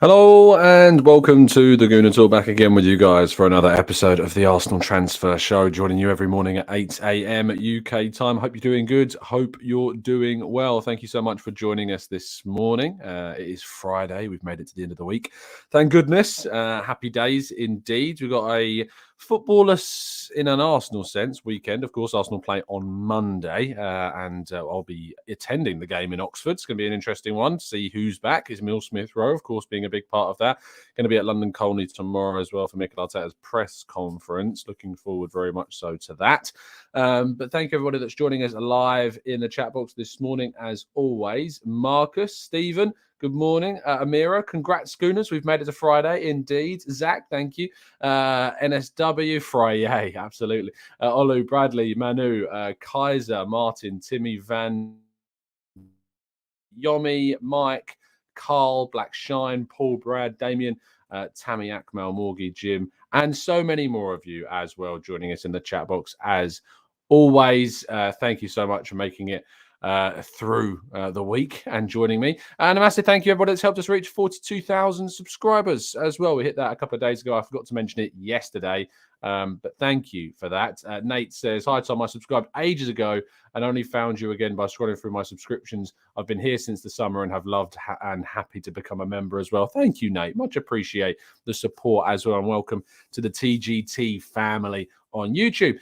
Hello and welcome to the Gooner Talk, back again with you guys for another episode of the Arsenal Transfer Show, joining you every morning at 8 a.m. UK time. Hope you're doing good. Hope you're doing well. Thank you so much for joining us this morning. It is Friday. We've made it to the end of the week. Thank goodness. Happy days indeed. We've got a footballless, in an Arsenal sense, weekend. Of course, Arsenal play on Monday, and I'll be attending the game in Oxford. It's going to be an interesting one to see who's back. Is Smith Rowe, of course, being a big part of that. Going to be at London Colney tomorrow as well for Mykhaylo Mudryk's press conference. Looking forward very much so to that. But thank you everybody that's joining us live in the chat box this morning, as always. Marcus, Stephen, good morning. Amira, congrats, Schooners. We've made it to Friday, indeed. Zach, thank you. NSW, Friday, absolutely. Olu, Bradley, Manu, Kaiser, Martin, Timmy, Van, Yomi, Mike, Carl, Black Shine, Paul, Brad, Damien, Tammy, Akmal, Morgie, Jim, and so many more of you as well joining us in the chat box as always. Thank you so much for making it through the week and joining me. And a massive thank you, everybody that's helped us reach 42,000 subscribers as well. We hit that a couple of days ago. I forgot to mention it yesterday, but thank you for that. Nate says, hi Tom, I subscribed ages ago and only found you again by scrolling through my subscriptions. I've been here since the summer and have loved and happy to become a member as well. Thank you, Nate. Much appreciate the support as well. And welcome to the TGT family on YouTube.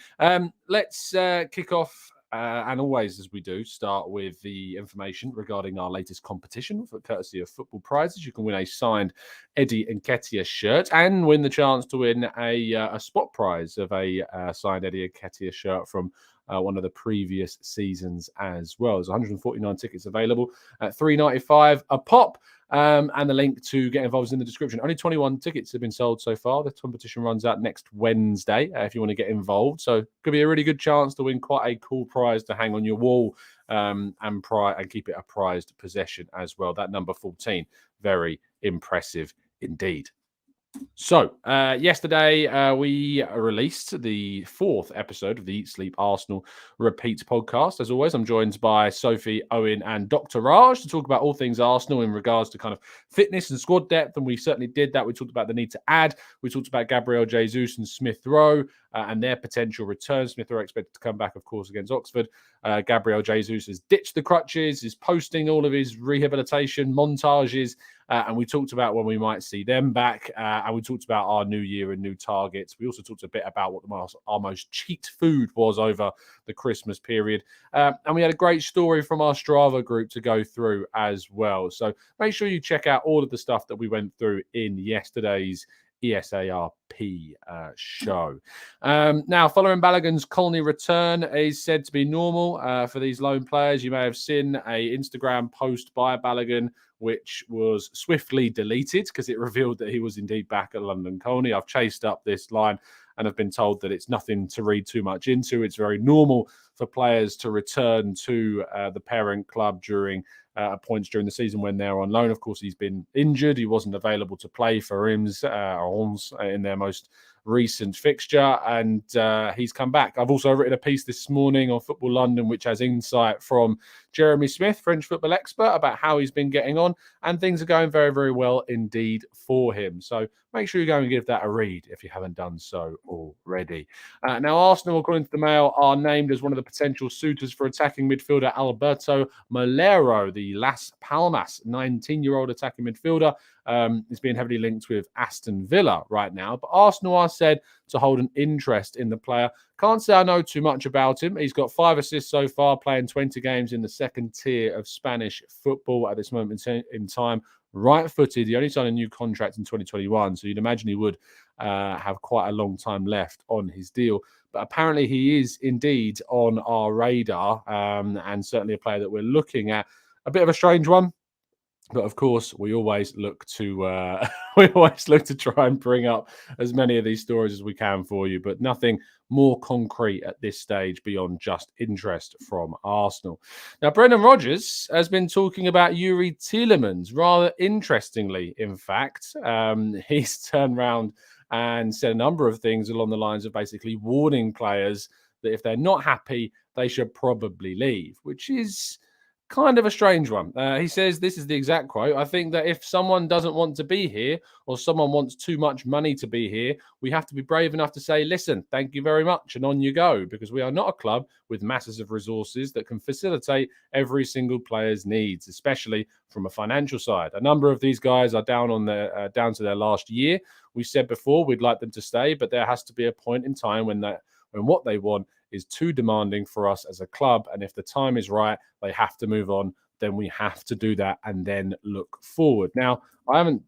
Let's kick off. And always, as we do, start with the information regarding our latest competition for courtesy of Football Prizes. You can win a signed Eddie Nketiah shirt and win the chance to win a spot prize of a signed Eddie Nketiah shirt from one of the previous seasons as well. There's 149 tickets available at $3.95 a pop. And the link to get involved is in the description. Only 21 tickets have been sold so far. The competition runs out next Wednesday if you want to get involved. So it could be a really good chance to win quite a cool prize to hang on your wall and keep it a prized possession as well. That number 14, very impressive indeed. So, yesterday we released the 4th episode of the Eat Sleep Arsenal Repeat podcast. As always, I'm joined by Sophie, Owen, and Dr. Raj to talk about all things Arsenal in regards to kind of fitness and squad depth. And we certainly did that. We talked about the need to add. We talked about Gabriel Jesus and Smith Rowe and their potential return. Smith Rowe expected to come back, of course, against Oxford. Gabriel Jesus has ditched the crutches, is posting all of his rehabilitation montages. And we talked about when we might see them back. And we talked about our new year and new targets. We also talked a bit about what our most cheat food was over the Christmas period. And we had a great story from our Strava group to go through as well. So make sure you check out all of the stuff that we went through in yesterday's ESARP show. Now, Folarin Balogun's Colney return is said to be normal for these loan players. You may have seen an Instagram post by Balogun, which was swiftly deleted because it revealed that he was indeed back at London Colney. I've chased up this line and have been told that it's nothing to read too much into. It's very normal for players to return to the parent club during points during the season when they're on loan. Of course, he's been injured. He wasn't available to play for Reims in their most recent fixture, and he's come back. I've also written a piece this morning on Football London, which has insight from Jeremy Smith, French football expert, about how he's been getting on, and things are going very, very well indeed for him. So make sure you go and give that a read if you haven't done so already. Now, Arsenal, according to the Mail, are named as one of the potential suitors for attacking midfielder Alberto Moleiro, the Las Palmas 19-year-old attacking midfielder. Is being heavily linked with Aston Villa right now, but Arsenal are said to hold an interest in the player. Can't say I know too much about him. He's got 5 assists so far, playing 20 games in the second tier of Spanish football at this moment in time. Right-footed, he only signed a new contract in 2021, so you'd imagine he would have quite a long time left on his deal. But apparently he is indeed on our radar, and certainly a player that we're looking at. A bit of a strange one. But of course, we always look to try and bring up as many of these stories as we can for you, but nothing more concrete at this stage beyond just interest from Arsenal. Now, Brendan Rodgers has been talking about Youri Tielemans rather interestingly. In fact, he's turned around and said a number of things along the lines of basically warning players that if they're not happy, they should probably leave, which is kind of a strange one. He says, this is the exact quote: "I think that if someone doesn't want to be here or someone wants too much money to be here, we have to be brave enough to say, listen, thank you very much, and on you go, because we are not a club with masses of resources that can facilitate every single player's needs, especially from a financial side. A number of these guys are down to their last year. We said before we'd like them to stay, but there has to be a point in time when what they want is too demanding for us as a club. And if the time is right, they have to move on. Then we have to do that and then look forward." Now, I haven't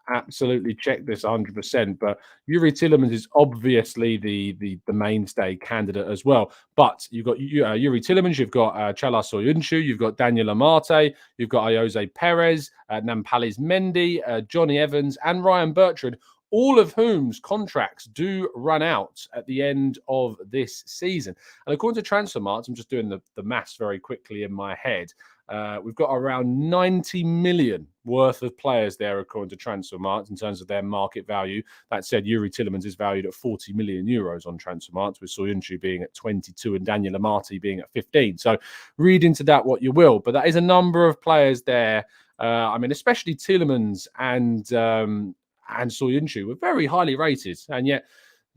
absolutely checked this 100%, but Yuri Tielemans is obviously the mainstay candidate as well. But you've got Yuri Tielemans, you've got Chala Soyuncu, you've got Daniel Amate, you've got Jose Perez, Nampalys Mendy, Johnny Evans, and Ryan Bertrand, all of whom's contracts do run out at the end of this season. And according to Transfermarkt, I'm just doing the maths very quickly in my head, we've got around 90 million worth of players there, according to Transfermarkt, in terms of their market value. That said, Yuri Tielemans is valued at 40 million euros on Transfermarkt, with Soyuncu being at 22 and Daniel Amate being at 15. So read into that what you will, but that is a number of players there. I mean, especially Tielemans and Soyuncu were very highly rated, and yet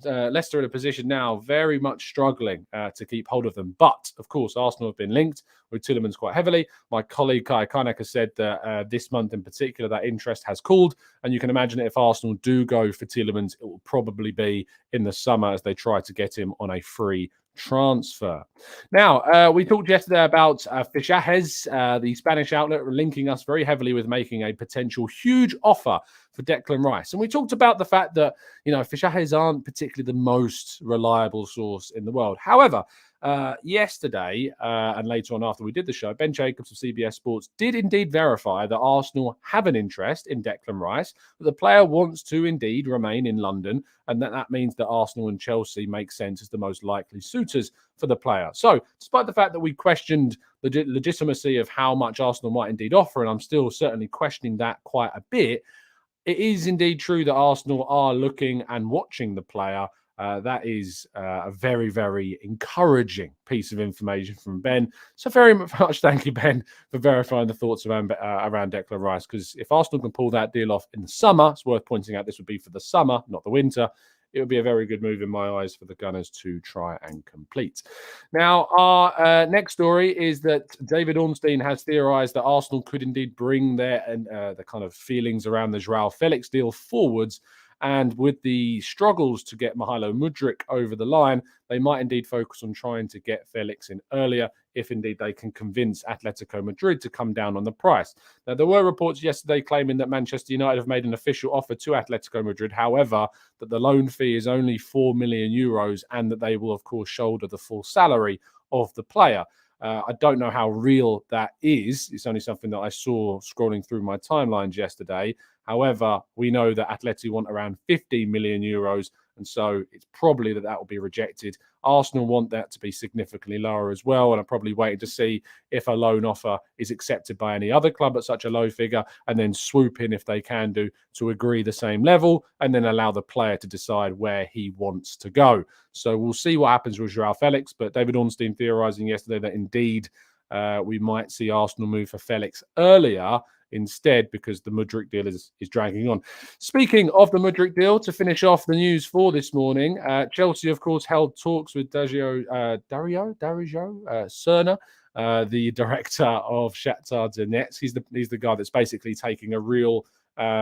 Leicester in a position now very much struggling to keep hold of them. But, of course, Arsenal have been linked with Tielemans quite heavily. My colleague Kai Kanek has said that this month in particular, that interest has cooled. And you can imagine if Arsenal do go for Tielemans, it will probably be in the summer as they try to get him on a free transfer. Now, we talked yesterday about Fichajes, the Spanish outlet, linking us very heavily with making a potential huge offer for Declan Rice. And we talked about the fact that, Fichajes aren't particularly the most reliable source in the world. However, yesterday and later on after we did the show, Ben Jacobs of CBS Sports did indeed verify that Arsenal have an interest in Declan Rice, that the player wants to indeed remain in London, and that means that Arsenal and Chelsea make sense as the most likely suitors for the player. So, despite the fact that we questioned the legitimacy of how much Arsenal might indeed offer, and I'm still certainly questioning that quite a bit, it is indeed true that Arsenal are looking and watching the player. That is a very, very encouraging piece of information from Ben. So very much thank you, Ben, for verifying the thoughts around Declan Rice, because if Arsenal can pull that deal off in the summer, it's worth pointing out this would be for the summer, not the winter. It would be a very good move in my eyes for the Gunners to try and complete. Now, our next story is that David Ornstein has theorised that Arsenal could indeed bring the kind of feelings around the Joao Felix deal forwards. And with the struggles to get Mykhaylo Mudryk over the line, they might indeed focus on trying to get Felix in earlier, if indeed they can convince Atletico Madrid to come down on the price. Now, there were reports yesterday claiming that Manchester United have made an official offer to Atletico Madrid, however, that the loan fee is only 4 million euros and that they will, of course, shoulder the full salary of the player. I don't know how real that is. It's only something that I saw scrolling through my timelines yesterday. However, we know that Atleti want around 15 million euros, and so it's probably that will be rejected. Arsenal want that to be significantly lower as well, and I'm probably waiting to see if a loan offer is accepted by any other club at such a low figure, and then swoop in if they can do to agree the same level, and then allow the player to decide where he wants to go. So we'll see what happens with Joao Felix, but David Ornstein theorising yesterday that indeed we might see Arsenal move for Felix earlier instead, because the Mudryk deal is dragging on. Speaking of the Mudryk deal, to finish off the news for this morning, Chelsea, of course, held talks with Dario Cerna, the director of Shakhtar Donetsk. He's the guy that's basically taking a real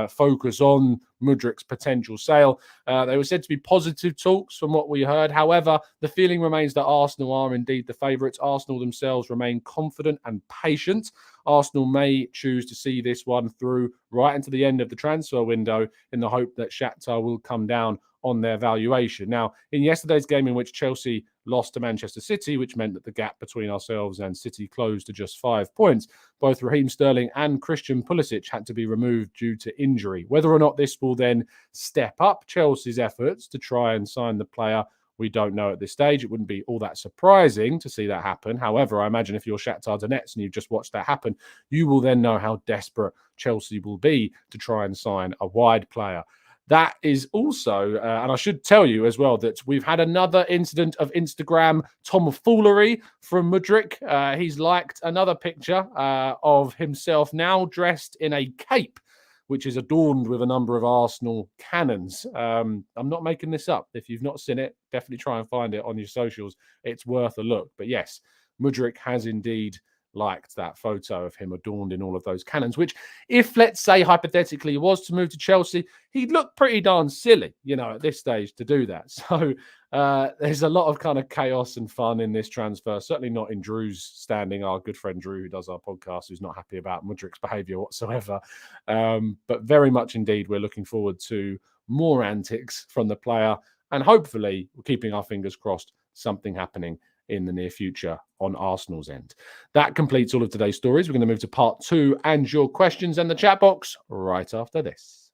focus on Mudryk's potential sale. They were said to be positive talks from what we heard. However, the feeling remains that Arsenal are indeed the favourites. Arsenal themselves remain confident and patient. Arsenal may choose to see this one through right into the end of the transfer window in the hope that Shakhtar will come down on their valuation. Now, in yesterday's game in which Chelsea lost to Manchester City, which meant that the gap between ourselves and City closed to just 5 points, both Raheem Sterling and Christian Pulisic had to be removed due to injury. Whether or not this will then step up Chelsea's efforts to try and sign the player, we don't know at this stage. It wouldn't be all that surprising to see that happen. However, I imagine if you're Shakhtar Donetsk and you've just watched that happen, you will then know how desperate Chelsea will be to try and sign a wide player. That is also, and I should tell you as well, that we've had another incident of Instagram tomfoolery from Mudryk. He's liked another picture of himself now dressed in a cape, which is adorned with a number of Arsenal cannons. I'm not making this up. If you've not seen it, definitely try and find it on your socials. It's worth a look. But yes, Mudryk has indeed liked that photo of him adorned in all of those cannons, which, if, let's say, hypothetically, he was to move to Chelsea, he'd look pretty darn silly, at this stage to do that. So there's a lot of kind of chaos and fun in this transfer. Certainly not in Drew's standing, our good friend Drew, who does our podcast, who's not happy about Mudryk's behaviour whatsoever. But very much indeed, we're looking forward to more antics from the player, and hopefully, we're keeping our fingers crossed, something happening in the near future on Arsenal's end. That completes all of today's stories. We're going to move to part 2 and your questions and the chat box right after this.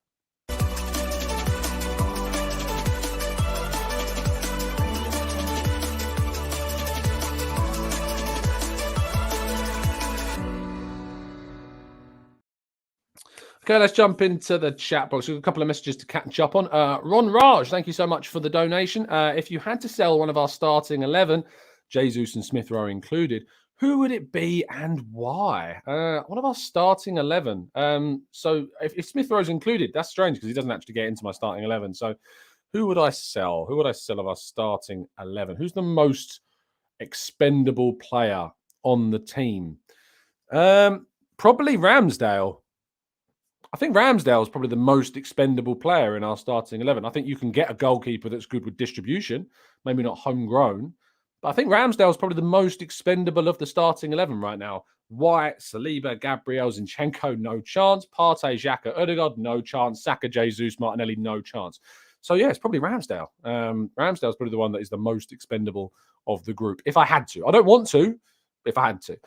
Okay, let's jump into the chat box. We've got a couple of messages to catch up on. Ron Raj, thank you so much for the donation. If you had to sell one of our starting 11, Jesus and Smith Rowe included, who would it be and why? One of our starting 11. So if Smith Rowe's included, that's strange because he doesn't actually get into my starting 11. So who would I sell? Who would I sell of our starting 11? Who's the most expendable player on the team? Probably Ramsdale. I think Ramsdale is probably the most expendable player in our starting 11. I think you can get a goalkeeper that's good with distribution, maybe not homegrown. But I think Ramsdale is probably the most expendable of the starting 11 right now. White, Saliba, Gabriel, Zinchenko, no chance. Partey, Xhaka, Ødegaard, no chance. Saka, Jesus, Martinelli, no chance. So, yeah, it's probably Ramsdale. Ramsdale is probably the one that is the most expendable of the group, if I had to. I don't want to, if I had to.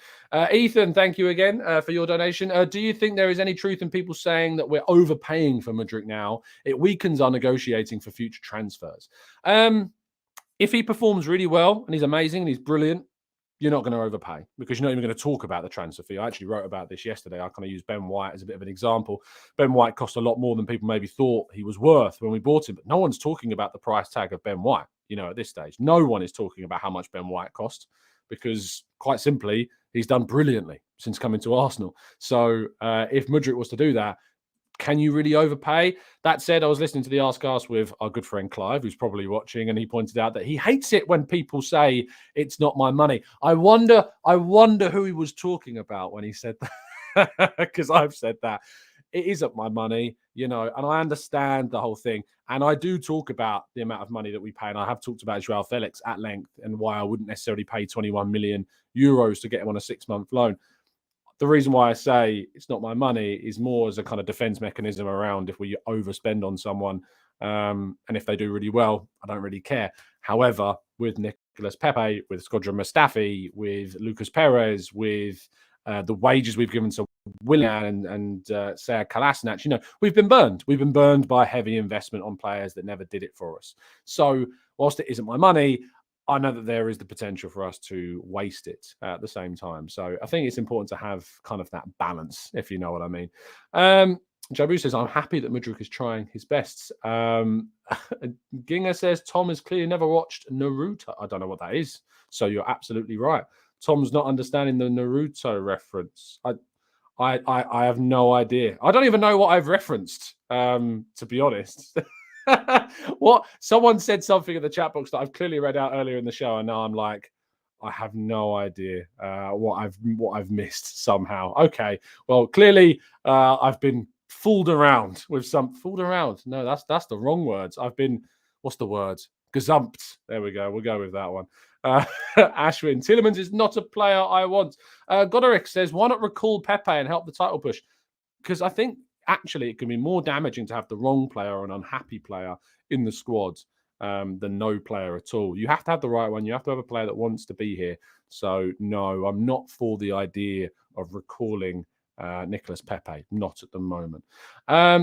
Ethan, thank you again for your donation. Do you think there is any truth in people saying that we're overpaying for Mudryk now? It weakens our negotiating for future transfers. If he performs really well and he's amazing and he's brilliant, you're not going to overpay because you're not even going to talk about the transfer fee. I actually wrote about this yesterday. I kind of used Ben White as a bit of an example. Ben White cost a lot more than people maybe thought he was worth when we bought him, but no one's talking about the price tag of Ben White, at this stage. No one is talking about how much Ben White cost because, quite simply, he's done brilliantly since coming to Arsenal. So if Mudryk was to do that, can you really overpay? That said, I was listening to the Ask Us with our good friend Clive, who's probably watching, and he pointed out that he hates it when people say it's not my money. I wonder who he was talking about when he said that, because I've said that. It isn't my money, and I understand the whole thing. And I do talk about the amount of money that we pay, and I have talked about Joao Felix at length and why I wouldn't necessarily pay 21 million euros to get him on a 6-month loan. The reason why I say it's not my money is more as a kind of defense mechanism around if we overspend on someone. And if they do really well, I don't really care. However, with Nicolas Pepe, with Skodran Mustafi, with Lucas Perez, with the wages we've given to Willian and Sead Kolasinac, we've been burned. We've been burned by heavy investment on players that never did it for us. So whilst it isn't my money, I know that there is the potential for us to waste it at the same time. So I think it's important to have kind of that balance, if you know what I mean. Jabu says, I'm happy that Mudryk is trying his best. Ginger says, Tom has clearly never watched Naruto. I don't know what that is. So you're absolutely right. Tom's not understanding the Naruto reference. I have no idea. I don't even know what I've referenced, to be honest. What someone said something in the chat box that I've clearly read out earlier in the show, and now I'm like, I have no idea what I've missed somehow. Okay, well, clearly I've been fooled around with some fooled around. No, that's the wrong words. I've been, what's the word? Gazumped. There we go. We'll go with that one. Ashwin, Tielemans is not a player I want. Goderick says, why not recall Pepe and help the title push? Because I think actually it can be more damaging to have the wrong player or an unhappy player in the squad than no player at all. You have to have the right one. You have to have a player that wants to be here. So no, I'm not for the idea of recalling Nicolas Pepe. Not at the moment.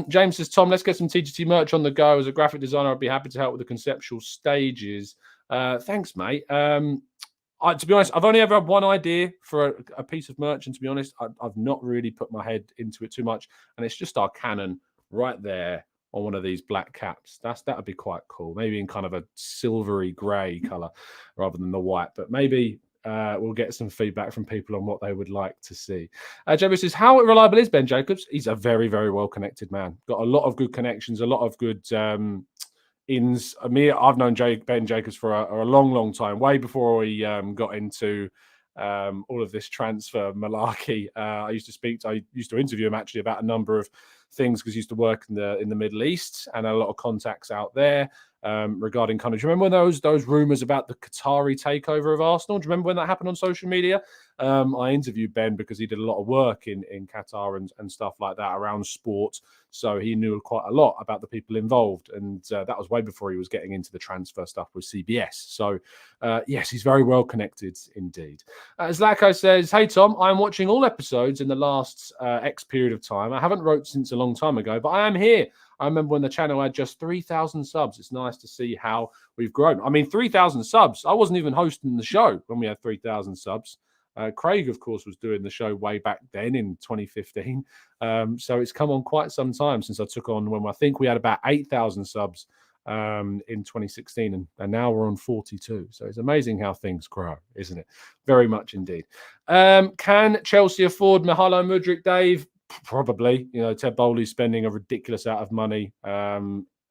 James says, Tom, let's get some TGT merch on the go. As a graphic designer, I'd be happy to help with the conceptual stages. Thanks, mate. To be honest, I've only ever had one idea for a piece of merch, and to be honest, I've not really put my head into it too much. And it's just our cannon right there on one of these black caps. That would be quite cool. Maybe in kind of a silvery grey colour rather than the white. But maybe we'll get some feedback from people on what they would like to see. Jeremy says, how reliable is Ben Jacobs? He's a very, very well-connected man. Got a lot of good connections, a lot of good ins. I've known Ben Jacobs for a long, long time, way before we got into all of this transfer malarkey. I used to interview him actually about a number of things because he used to work in the Middle East and a lot of contacts out there regarding kind of. Do you remember when those rumors about the Qatari takeover of Arsenal? Do you remember when that happened on social media? I interviewed Ben because he did a lot of work in Qatar and stuff like that around sport. So he knew quite a lot about the people involved. And that was way before he was getting into the transfer stuff with CBS. So, yes, he's very well connected indeed. Zlatko says, hey, Tom, I'm watching all episodes in the last X period of time. I haven't wrote since a long time ago, but I am here. I remember when the channel had just 3,000 subs. It's nice to see how we've grown. I mean, 3,000 subs. I wasn't even hosting the show when we had 3,000 subs. Craig, of course, was doing the show way back then in 2015. So it's come on quite some time since I took on when I think we had about 8,000 subs in 2016. And now we're on 42. So it's amazing how things grow, isn't it? Very much indeed. Can Chelsea afford Mykhaylo Mudryk, Dave? Probably. You know, Ted Bowley's spending a ridiculous amount of money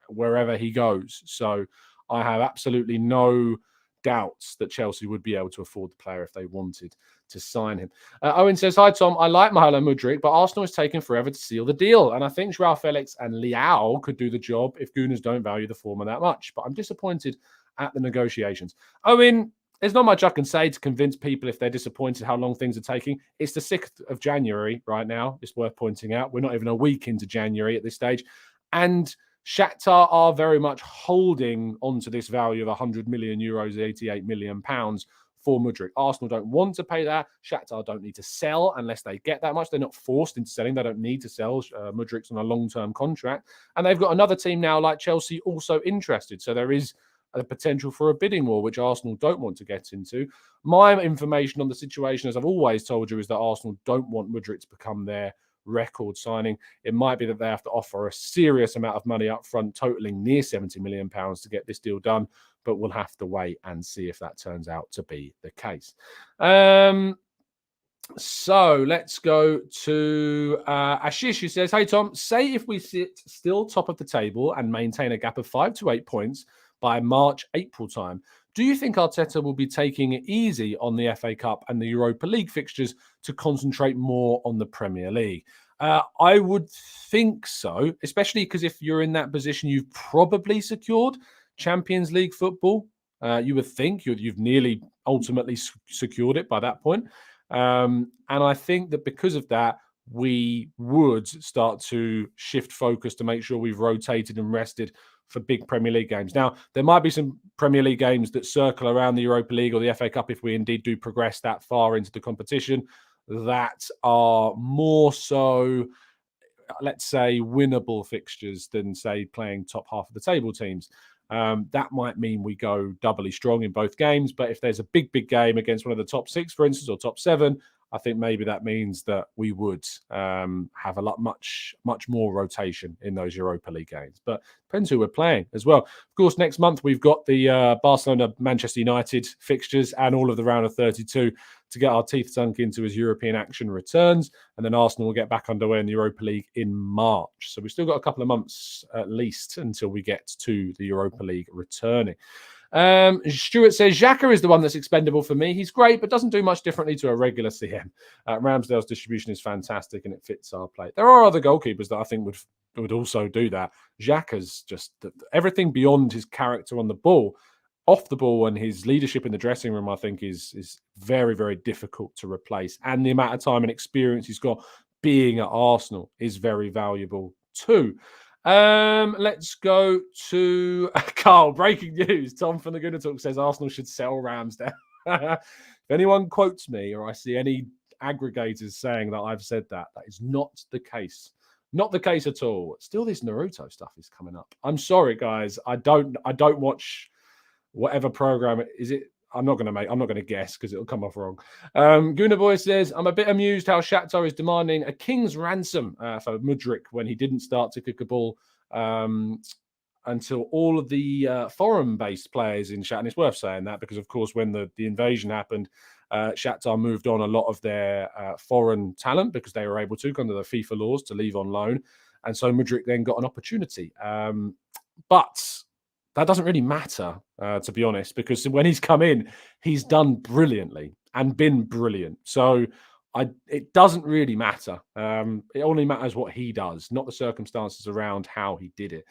wherever he goes. So I have absolutely no doubts that Chelsea would be able to afford the player if they wanted to sign him. Owen says, hi, Tom. I like Mykhaylo Mudryk, but Arsenal is taking forever to seal the deal. And I think Joao Felix and Leao could do the job if Gooners don't value the former that much. But I'm disappointed at the negotiations. Owen, there's not much I can say to convince people if they're disappointed how long things are taking. It's the 6th of January right now. It's worth pointing out. We're not even a week into January at this stage. And Shakhtar are very much holding onto this value of 100 million euros, 88 million pounds for Mudryk. Arsenal don't want to pay that. Shakhtar don't need to sell unless they get that much. They're not forced into selling. They don't need to sell. Mudryk's on a long-term contract. And they've got another team now like Chelsea also interested. So there is a potential for a bidding war, which Arsenal don't want to get into. My information on the situation, as I've always told you, is that Arsenal don't want Mudryk to become their record signing. It might be that they have to offer a serious amount of money up front, totaling near 70 million pounds to get this deal done, but we'll have to wait and see if that turns out to be the case. So let's go to Ashish, who says, hey, Tom, say if we sit still top of the table and maintain a gap of 5 to 8 points by March, April time, do you think Arteta will be taking it easy on the FA Cup and the Europa League fixtures to concentrate more on the Premier League? I would think so, especially because if you're in that position, you've probably secured Champions League football. You would think you've nearly ultimately secured it by that point. And I think that because of that, we would start to shift focus to make sure we've rotated and rested for big Premier League games. Now, there might be some Premier League games that circle around the Europa League or the FA Cup if we indeed do progress that far into the competition that are more so, let's say, winnable fixtures than, say, playing top half of the table teams. That might mean we go doubly strong in both games. But if there's a big game against one of the top 6, for instance, or top 7, I think maybe that means that we would have much more rotation in those Europa League games. But depends who we're playing as well. Of course, next month we've got the Barcelona-Manchester United fixtures and all of the round of 32 to get our teeth sunk into as European action returns. And then Arsenal will get back underway in the Europa League in March. So we've still got a couple of months at least until we get to the Europa League returning. Stuart says, Xhaka is the one that's expendable for me. He's great, but doesn't do much differently to a regular CM. Ramsdale's distribution is fantastic and it fits our play. There are other goalkeepers that I think would also do that. Xhaka's just everything beyond his character on the ball. Off the ball and his leadership in the dressing room, I think, is very, very difficult to replace. And the amount of time and experience he's got being at Arsenal is very valuable too. Let's go to Carl. Breaking news. Tom from the Gooner Talk says Arsenal should sell Ramsdale. If anyone quotes me or I see any aggregators saying that I've said that, that is not the case. Not the case at all. Still, this Naruto stuff is coming up. I'm sorry, guys. I don't watch whatever program is it. I'm not going to guess because it'll come off wrong. Gooner Boy says, I'm a bit amused how Shakhtar is demanding a king's ransom for Mudryk when he didn't start to kick a ball until all of the foreign-based players in Shakhtar. And it's worth saying that because, of course, when the invasion happened, Shakhtar moved on a lot of their foreign talent because they were able to, under the FIFA laws, to leave on loan. And so Mudryk then got an opportunity. But that doesn't really matter, to be honest, because when he's come in, he's done brilliantly and been brilliant. So it doesn't really matter. It only matters what he does, not the circumstances around how he did it.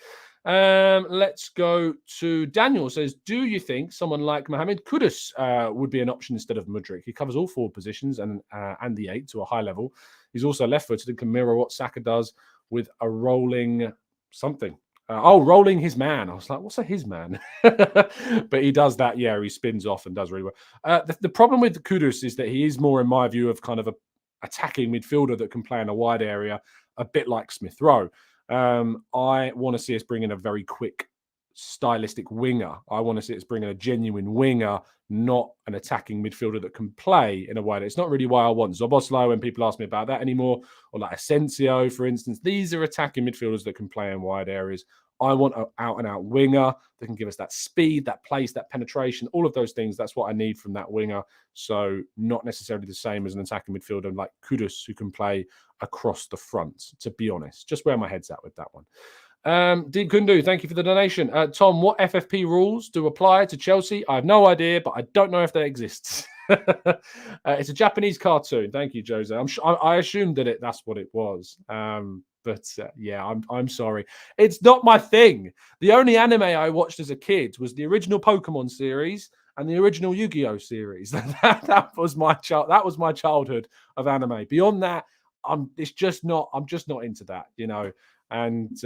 Let's go to Daniel. Says, do you think someone like Mohamed Kudus would be an option instead of Mudryk? He covers all four positions and the 8 to a high level. He's also left-footed and can mirror what Saka does with a rolling something. Rolling his man. I was like, what's a his man? But he does that. Yeah, he spins off and does really well. The problem with Kudus is that he is more, in my view, of kind of a attacking midfielder that can play in a wide area, a bit like Smith Rowe. I want to see us bring in a very quick, stylistic winger. I want to see us bring in a genuine winger, not an attacking midfielder that can play in a way. It's not really why I want Szoboszlai when people ask me about that anymore, or like Asensio, for instance. These are attacking midfielders that can play in wide areas. I want an out-and-out winger that can give us that speed, that pace, that penetration, all of those things. That's what I need from that winger. So not necessarily the same as an attacking midfielder like Kudus, who can play across the front, to be honest. Just where my head's at with that one. Dean Kundu, thank you for the donation. Tom, what FFP rules do apply to Chelsea? I have no idea, but I don't know if they exist. It's a Japanese cartoon. Thank you, Jose. I assumed that that's what it was. Yeah, I'm sorry. It's not my thing. The only anime I watched as a kid was the original Pokemon series and the original Yu-Gi-Oh series. That was my childhood of anime. Beyond that, I'm just not into that, you know. And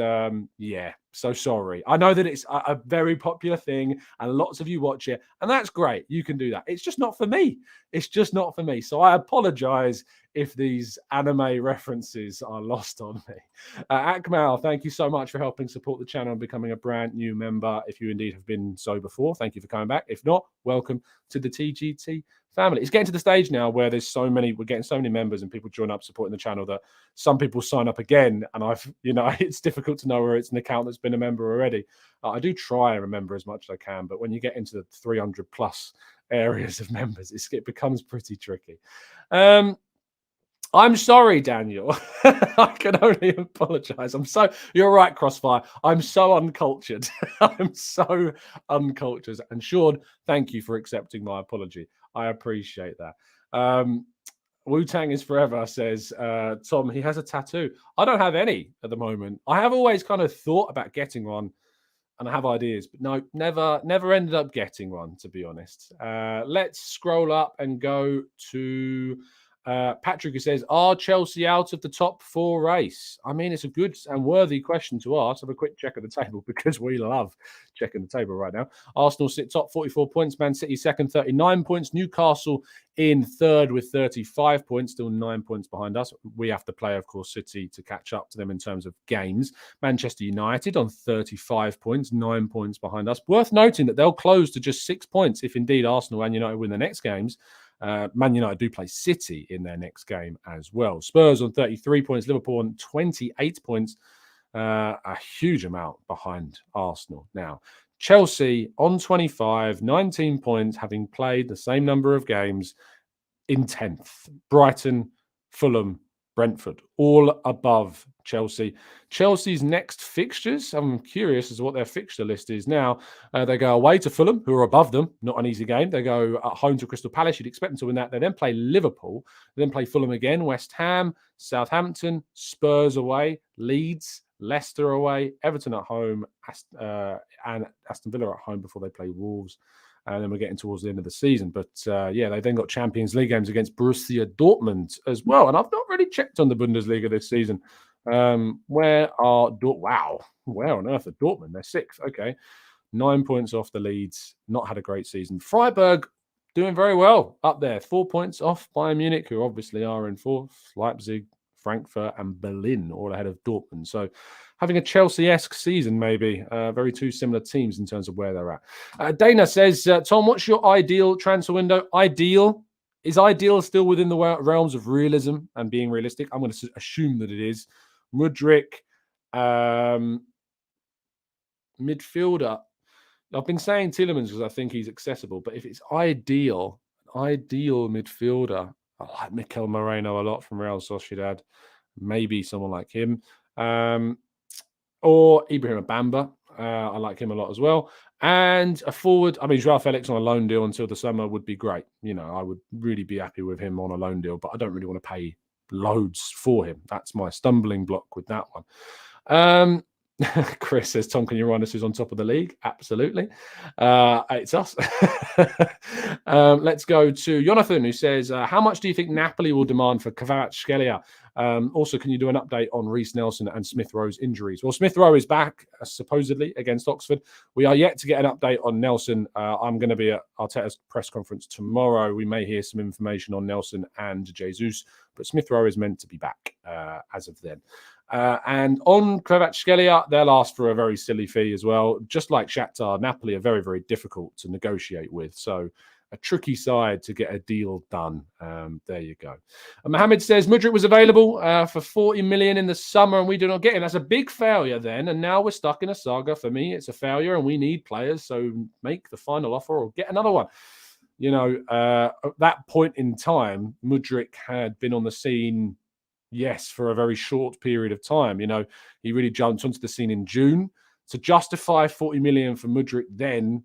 yeah, so sorry. I know that it's a very popular thing and lots of you watch it, and that's great. You can do that. It's just not for me. It's just not for me. So I apologize if these anime references are lost on me. Akmal, thank you so much for helping support the channel and becoming a brand new member. If you indeed have been so before, thank you for coming back. If not, welcome to the TGT family. It's getting to the stage now where we're getting so many members and people join up supporting the channel that some people sign up again, and it's difficult to know where it's an account that's been a member already. I do try and remember as much as I can, but when you get into the 300 plus areas of members, it becomes pretty tricky. I'm sorry, Daniel. I can only apologize. You're right, Crossfire. I'm so uncultured. I'm so uncultured. And Sean, thank you for accepting my apology. I appreciate that. Wu-Tang is forever says, Tom, he has a tattoo. I don't have any at the moment. I have always kind of thought about getting one, and I have ideas, but no, never ended up getting one, to be honest. Let's scroll up and go to Patrick, who says, are Chelsea out of the top 4 race? I mean, it's a good and worthy question to ask. Have a quick check of the table because we love checking the table right now. Arsenal sit top, 44 points. Man City second, 39 points. Newcastle in third with 35 points, still 9 points behind us. We have to play, of course, City to catch up to them in terms of games. Manchester United on 35 points, 9 points behind us. Worth noting that they'll close to just 6 points if indeed Arsenal and United win their next games. Man United do play City in their next game as well. Spurs on 33 points, Liverpool on 28 points, a huge amount behind Arsenal. Now, Chelsea on 25, 19 points, having played the same number of games in 10th. Brighton, Fulham, Brentford, all above Chelsea. Chelsea's next fixtures, I'm curious as to what their fixture list is now. They go away to Fulham, who are above them, not an easy game. They go at home to Crystal Palace. You'd expect them to win that. They then play Liverpool, then play Fulham again, West Ham, Southampton, Spurs away, Leeds, Leicester away, Everton at home, and Aston Villa at home before they play Wolves. And then we're getting towards the end of the season. But yeah, they then got Champions League games against Borussia Dortmund as well. And I've not really checked on the Bundesliga this season. Where on earth are Dortmund? They're 6th. Okay. 9 points off the Leeds. Not had a great season. Freiburg doing very well up there. 4 points off Bayern Munich, who obviously are in 4th. Leipzig, Frankfurt and Berlin all ahead of Dortmund. So having a Chelsea-esque season, maybe. Very two similar teams in terms of where they're at. Dana says, Tom, what's your ideal transfer window? Ideal? Is ideal still within the realms of realism and being realistic? I'm going to assume that it is. Mudryk, midfielder, I've been saying Tielemans because I think he's accessible, but if it's ideal midfielder, I like Mykhaylo Mudryk a lot from Real Sociedad. Maybe someone like him. Or Ibrahim Bamba. I like him a lot as well. And a forward, I mean, Joao Felix on a loan deal until the summer would be great. You know, I would really be happy with him on a loan deal, but I don't really want to pay loads for him. That's my stumbling block with that one. Chris says, Tom, can you remind us who's on top of the league? Absolutely. It's us. Let's go to Jonathan, who says, how much do you think Napoli will demand for Kvaratskhelia? Also, can you do an update on Reece Nelson and Smith Rowe's injuries? Well, Smith Rowe is back, supposedly, against Oxford. We are yet to get an update on Nelson. I'm going to be at Arteta's press conference tomorrow. We may hear some information on Nelson and Jesus, but Smith Rowe is meant to be back as of then. And on Kvaratskhelia, they'll ask for a very silly fee as well. Just like Shakhtar, Napoli are very, very difficult to negotiate with. So a tricky side to get a deal done. There you go. Mohammed says, Mudryk was available for 40 million in the summer and we do not get him. That's a big failure then. And now we're stuck in a saga. For me, it's a failure and we need players. So make the final offer or get another one. You know, at that point in time, Mudryk had been on the scene, yes, for a very short period of time. You know, he really jumped onto the scene in June. To justify 40 million for Mudryk then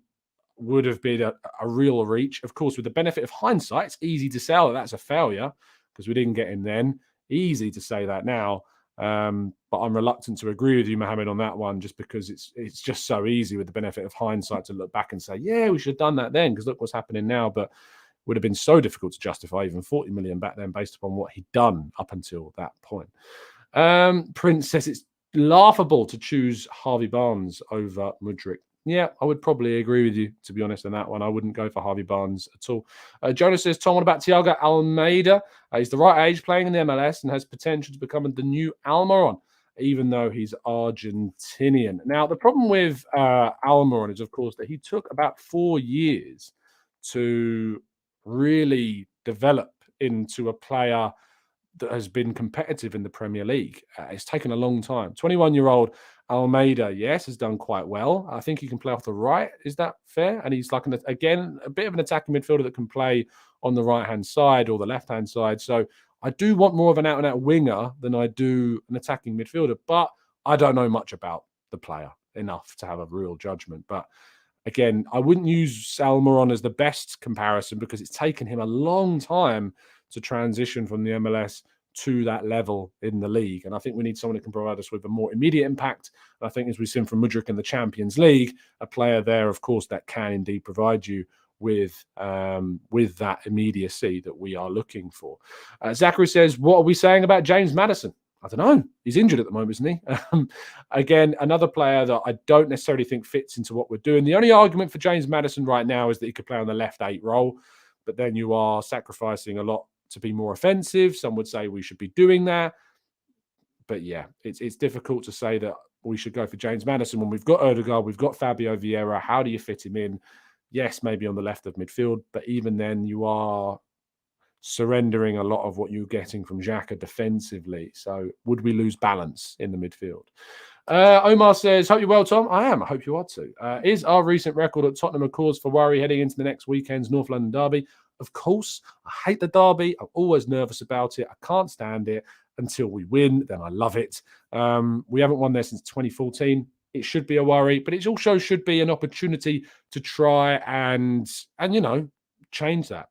would have been a real reach. Of course, with the benefit of hindsight, it's easy to say that's a failure because we didn't get him then. Easy to say that now. But I'm reluctant to agree with you, Mohammed, on that one, just because it's just so easy with the benefit of hindsight to look back and say, yeah, we should have done that then because look what's happening now. But would have been so difficult to justify even 40 million back then based upon what he'd done up until that point. Prince says it's laughable to choose Harvey Barnes over Mudryk. Yeah, I would probably agree with you, to be honest, on that one. I wouldn't go for Harvey Barnes at all. Jonas says, Tom, what about Thiago Almeida? He's the right age playing in the MLS and has potential to become the new Almiron, even though he's Argentinian. Now, the problem with Almiron is, of course, that he took about 4 years to really develop into a player that has been competitive in the Premier League. It's taken a long time. 21-year-old Almeida, yes, has done quite well. I think he can play off the right. Is that fair? And he's like, again, a bit of an attacking midfielder that can play on the right-hand side or the left-hand side. So I do want more of an out-and-out winger than I do an attacking midfielder. But I don't know much about the player enough to have a real judgment. But again, I wouldn't use Almiron as the best comparison because it's taken him a long time to transition from the MLS to that level in the league. And I think we need someone who can provide us with a more immediate impact. And I think as we've seen from Mudryk in the Champions League, a player there, of course, that can indeed provide you with that immediacy that we are looking for. Zachary says, what are we saying about James Maddison? I don't know. He's injured at the moment, isn't he? Again, another player that I don't necessarily think fits into what we're doing. The only argument for James Maddison right now is that he could play on the left 8 role, but then you are sacrificing a lot to be more offensive. Some would say we should be doing that. But yeah, it's difficult to say that we should go for James Maddison when we've got Odegaard, we've got Fabio Vieira. How do you fit him in? Yes, maybe on the left of midfield, but even then you are surrendering a lot of what you're getting from Xhaka defensively. So would we lose balance in the midfield? Omar says, hope you're well, Tom. I am. I hope you are too. Is our recent record at Tottenham a cause for worry heading into the next weekend's North London derby? Of course. I hate the derby. I'm always nervous about it. I can't stand it until we win. Then I love it. We haven't won there since 2014. It should be a worry, but it also should be an opportunity to try and change that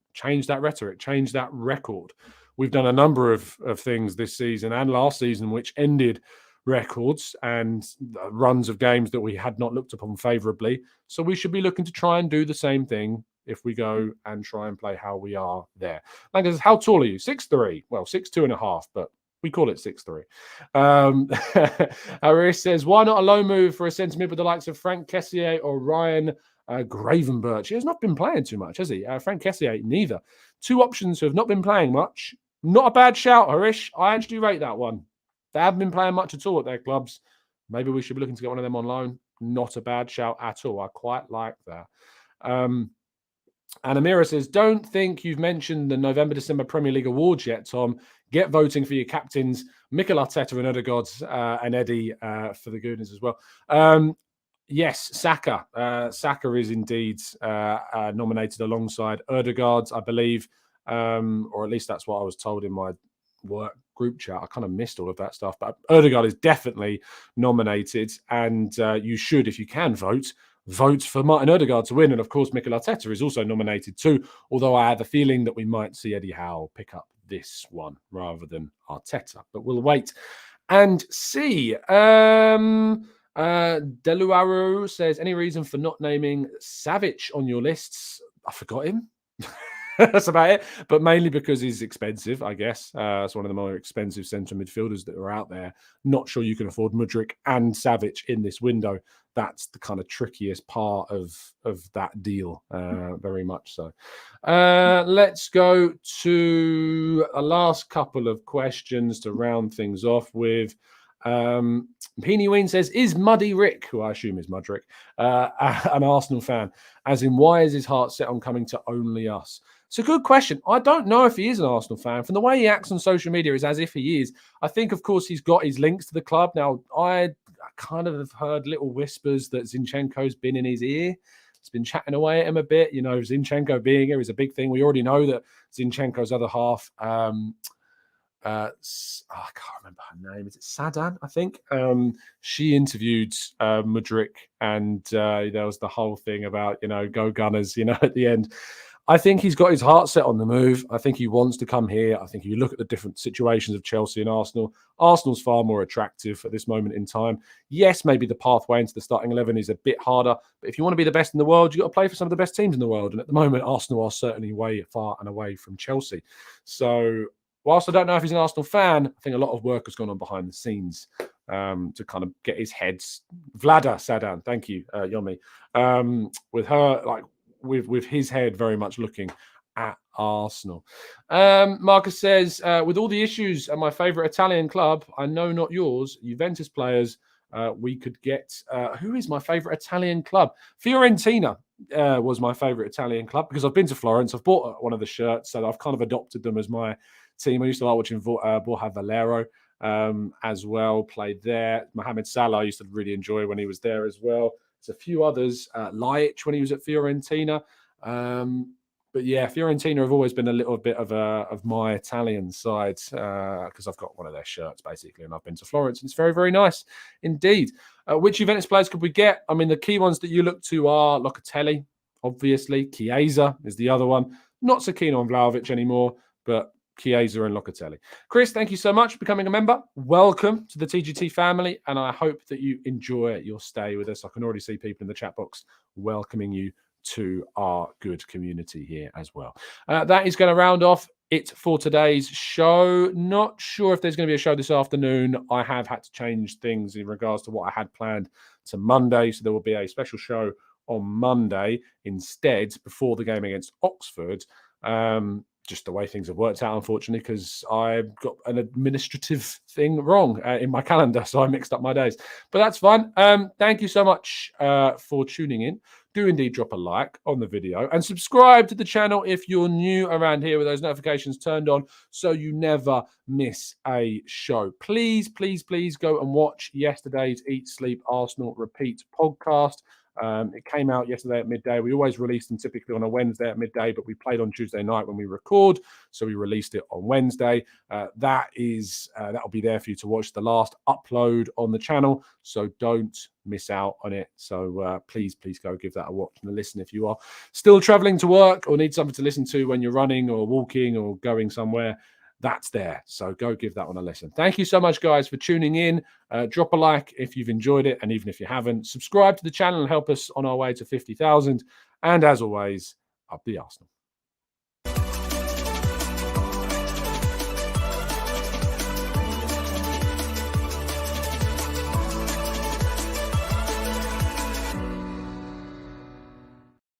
rhetoric, change that record. We've done a number of things this season and last season which ended records and runs of games that we had not looked upon favorably. So we should be looking to try and do the same thing if we go and try and play how we are there. Like, how tall are you? 6'3". Well, 6'2.5", but we call it 6'3". Aris says, why not a low move for a centre mid with the likes of Frank Nketiah or Ryan Gravenberch? He has not been playing too much, has he? Frank Nketiah, neither. 2 options who have not been playing much. Not a bad shout, Harish. I actually rate that one. They haven't been playing much at all at their clubs. Maybe we should be looking to get one of them on loan. Not a bad shout at all. I quite like that. And Amira says, don't think you've mentioned the November-December Premier League awards yet, Tom. Get voting for your captains, Mikel Arteta and Odegaard and Eddie for the Gooners as well. Yes, Saka. Saka is indeed nominated alongside Ødegaard, I believe, or at least that's what I was told in my work group chat. I kind of missed all of that stuff, but Ødegaard is definitely nominated, and you should, if you can, vote for Martin Ødegaard to win. And of course, Mikel Arteta is also nominated too, although I have a feeling that we might see Eddie Howe pick up this one rather than Arteta, but we'll wait and see. Deluaru says, any reason for not naming Savic on your lists? I forgot him. That's about it. But mainly because he's expensive, I guess. It's one of the more expensive centre midfielders that are out there. Not sure you can afford Mudryk and Savic in this window. That's the kind of trickiest part of that deal, very much so. Let's go to a last couple of questions to round things off with. Peeny Ween says, is Muddy Rick, who I assume is Mudryk, an Arsenal fan? As in, why is his heart set on coming to only us? It's a good question. I don't know if he is an Arsenal fan. From the way he acts on social media, it's as if he is. I think, of course, he's got his links to the club. Now, I kind of have heard little whispers that Zinchenko's been in his ear. He's been chatting away at him a bit. You know, Zinchenko being here is a big thing. We already know that Zinchenko's other half, I can't remember her name. Is it Sadan? I think she interviewed Mudryk, and there was the whole thing about, you know, go Gunners, you know, at the end. I think he's got his heart set on the move. I think he wants to come here. I think if you look at the different situations of Chelsea and Arsenal, Arsenal's far more attractive at this moment in time. Yes, maybe the pathway into the starting 11 is a bit harder, but if you want to be the best in the world, you've got to play for some of the best teams in the world. And at the moment, Arsenal are certainly way far and away from Chelsea. So whilst I don't know if he's an Arsenal fan, I think a lot of work has gone on behind the scenes to kind of get his head. Vlada Sadan, thank you, Yomi. With her, like with his head very much looking at Arsenal. Marcus says, with all the issues at my favourite Italian club, I know not yours, Juventus players, we could get... who is my favourite Italian club? Fiorentina was my favourite Italian club because I've been to Florence. I've bought one of the shirts, so I've kind of adopted them as my team. I used to like watching Borja Valero as well, played there. Mohamed Salah I used to really enjoy when he was there as well. There's a few others, Laic when he was at Fiorentina. But yeah, Fiorentina have always been a little bit of my Italian side because I've got one of their shirts basically, and I've been to Florence, and it's very, very nice indeed. Which Juventus players could we get? I mean, the key ones that you look to are Locatelli, obviously. Chiesa is the other one. Not so keen on Vlahovic anymore, but Chiesa and Locatelli. Chris, thank you so much for becoming a member. Welcome to the TGT family, and I hope that you enjoy your stay with us. I can already see people in the chat box welcoming you to our good community here as well. That is going to round off it for today's show. Not sure if there's going to be a show this afternoon. I have had to change things in regards to what I had planned to Monday, so there will be a special show on Monday instead before the game against Oxford. Just the way things have worked out, unfortunately, because I got an administrative thing wrong in my calendar, so I mixed up my days. But that's fine. Thank you so much for tuning in. Do indeed drop a like on the video and subscribe to the channel if you're new around here with those notifications turned on so you never miss a show. Please, please, please go and watch yesterday's Eat, Sleep, Arsenal Repeat podcast. It came out yesterday at midday. We always release them typically on a Wednesday at midday, but we played on Tuesday night when we record, so we released it on Wednesday. That'll be there for you to watch, the last upload on the channel, so don't miss out on it. So please go give that a watch and a listen if you are still traveling to work or need something to listen to when you're running or walking or going somewhere. That's there. So go give that one a listen. Thank you so much, guys, for tuning in. Drop a like if you've enjoyed it. And even if you haven't, subscribe to the channel and help us on our way to 50,000. And as always, up the Arsenal.